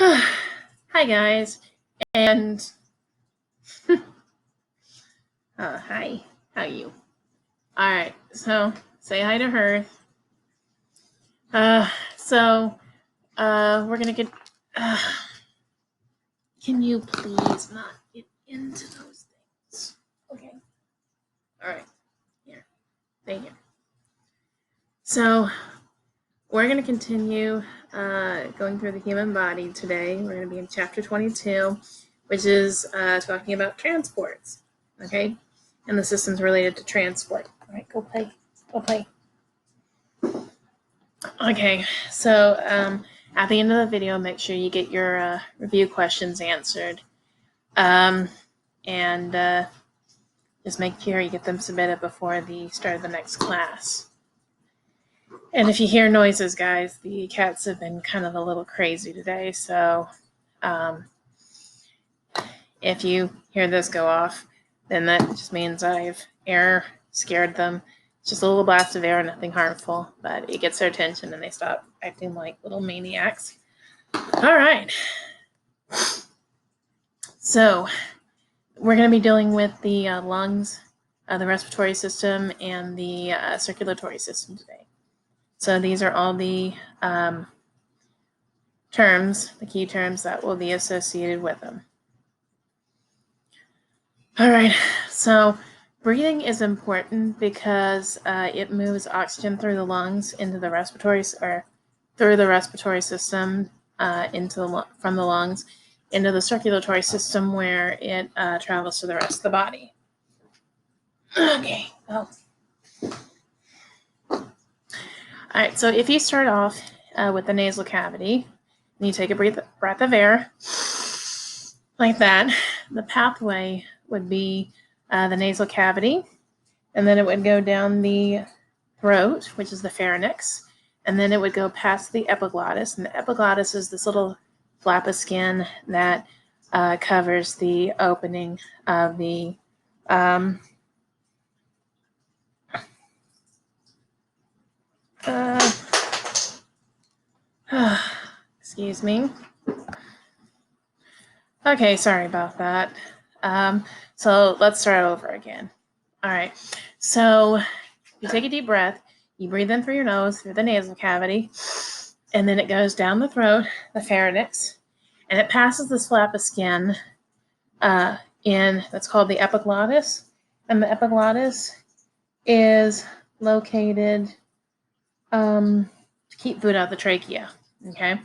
Hi guys, and hi, how are you? All right, so say hi to her. Uh, so we're gonna get. Uh, can you please not get into those things? Okay. All right. Here. Thank you. So we're gonna continue going through the human body today. We're gonna be in chapter 22, which is talking about transports. Okay, and the systems related to transport. All right, go play. Go play. Okay, so at the end of the video, make sure you get your review questions answered. And just make sure you get them submitted before the start of the next class. And if you hear noises, guys, the cats have been kind of a little crazy today, so if you hear this go off, then that just means I've air scared them. It's just a little blast of air, nothing harmful, but it gets their attention and they stop acting like little maniacs. All right. So we're going to be dealing with the lungs, the respiratory system, and the circulatory system today. So these are all the terms, the key terms that will be associated with them. All right, so breathing is important because it moves oxygen through the lungs into the respiratory, or through the respiratory system from the lungs into the circulatory system, where it travels to the rest of the body. Okay. Oh. All right. So if you start off with the nasal cavity, and you take a breath of air like that, the pathway would be the nasal cavity, and then it would go down the throat, which is the pharynx, and then it would go past the epiglottis, and the epiglottis is this little flap of skin that covers the opening of the excuse me. Okay, sorry about that. So let's start over again. All right, so you take a deep breath, you breathe in through your nose, through the nasal cavity, and then it goes down the throat, the pharynx, and it passes this flap of skin that's called the epiglottis. And the epiglottis is located to keep food out of the trachea, okay?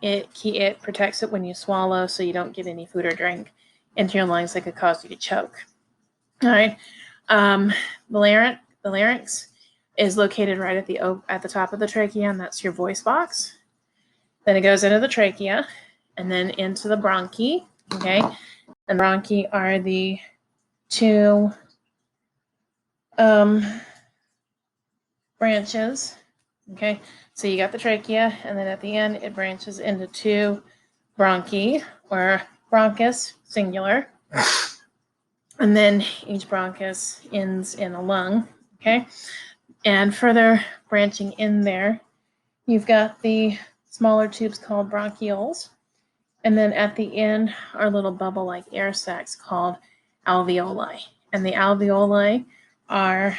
It protects it when you swallow, so you don't get any food or drink into your lungs that could cause you to choke. All right. The larynx is located right at the top of the trachea, and that's your voice box. Then it goes into the trachea, and then into the bronchi. Okay, and bronchi are the two branches. Okay, so you got the trachea, and then at the end it branches into two bronchi, or bronchus, singular. And then each bronchus ends in a lung, okay? And further branching in there, you've got the smaller tubes called bronchioles. And then at the end are little bubble-like air sacs called alveoli. And the alveoli are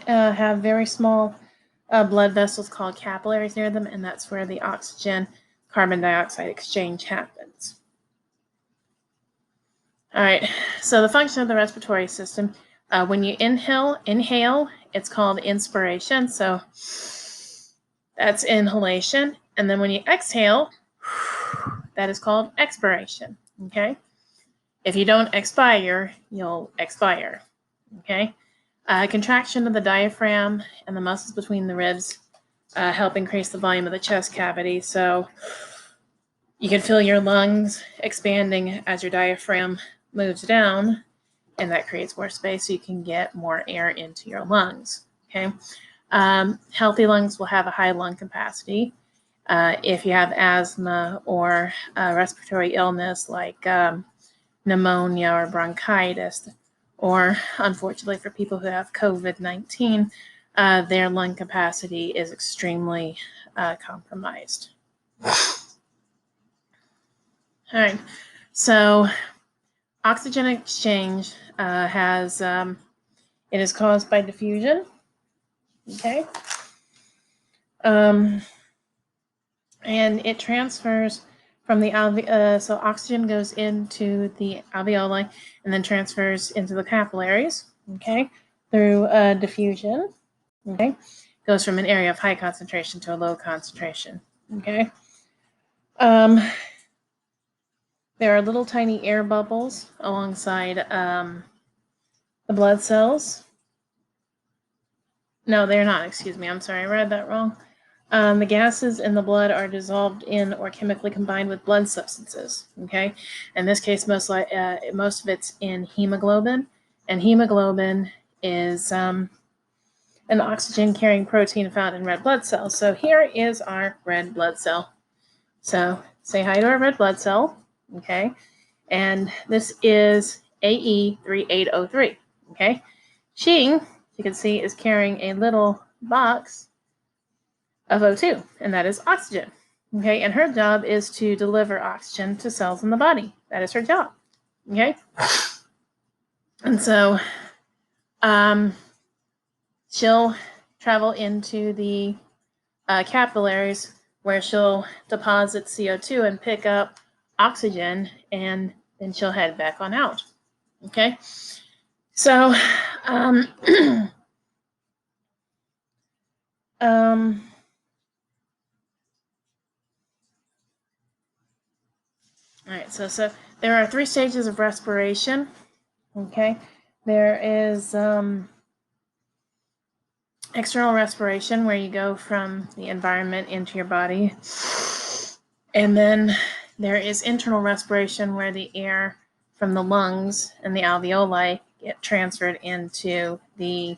have very small blood vessels called capillaries near them, and that's where the oxygen-carbon dioxide exchange happens. All right, so the function of the respiratory system, when you inhale, it's called inspiration, so that's inhalation. And then when you exhale, that is called expiration, okay? If you don't expire, you'll expire, okay? Contraction of the diaphragm and the muscles between the ribs help increase the volume of the chest cavity, so you can feel your lungs expanding as your diaphragm moves down, and that creates more space so you can get more air into your lungs, okay? Healthy lungs will have a high lung capacity. If you have asthma or respiratory illness like pneumonia or bronchitis, or unfortunately for people who have COVID-19, their lung capacity is extremely compromised. All right, so oxygen exchange it is caused by diffusion. Okay, and it transfers from the so oxygen goes into the alveoli and then transfers into the capillaries. Okay, through diffusion. Okay, goes from an area of high concentration to a low concentration. Okay. There are little tiny air bubbles alongside the blood cells. No, they're not. Excuse me. I'm sorry. I read that wrong. The gases in the blood are dissolved in or chemically combined with blood substances. Okay. In this case, most of it's in hemoglobin, and hemoglobin is an oxygen-carrying protein found in red blood cells. So here is our red blood cell. So say hi to our red blood cell. Okay. And this is AE3803. Okay. She, you can see, is carrying a little box of O2, and that is oxygen. Okay. And her job is to deliver oxygen to cells in the body. That is her job. Okay. And so she'll travel into the capillaries where she'll deposit CO2 and pick up oxygen, and then she'll head back on out. Okay, so all right, so there are 3 stages of respiration. Okay, there is external respiration, where you go from the environment into your body, and then there is internal respiration, where the air from the lungs and the alveoli get transferred into the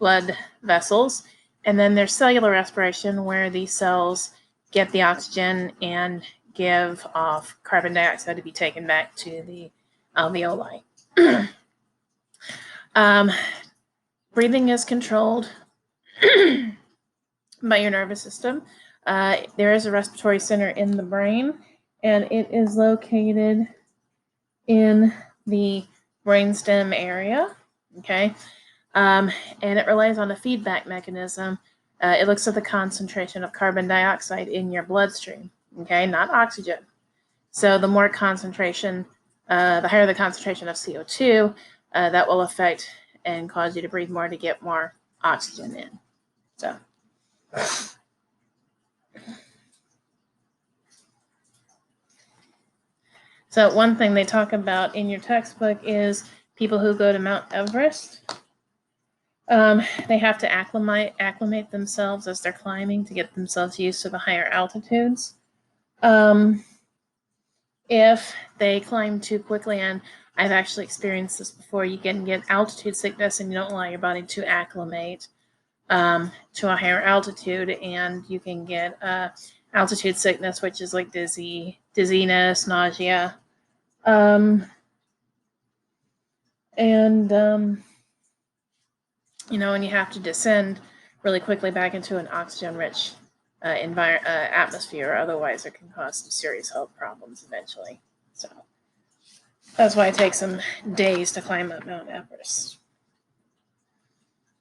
blood vessels. And then there's cellular respiration, where the cells get the oxygen and give off carbon dioxide to be taken back to the alveoli. Breathing is controlled by your nervous system. There is a respiratory center in the brain, and it is located in the brainstem area. Okay. And it relies on a feedback mechanism. It looks at the concentration of carbon dioxide in your bloodstream, okay, not oxygen. So the more concentration, the higher the concentration of CO2, that will affect and cause you to breathe more to get more oxygen in. So one thing they talk about in your textbook is people who go to Mount Everest. They have to acclimate themselves as they're climbing to get themselves used to the higher altitudes. If they climb too quickly, and I've actually experienced this before, you can get altitude sickness and you don't allow your body to acclimate to a higher altitude, and you can get altitude sickness, which is like dizziness, nausea, and and you have to descend really quickly back into an oxygen-rich atmosphere. Otherwise, it can cause some serious health problems eventually. So that's why it takes some days to climb up Mount Everest.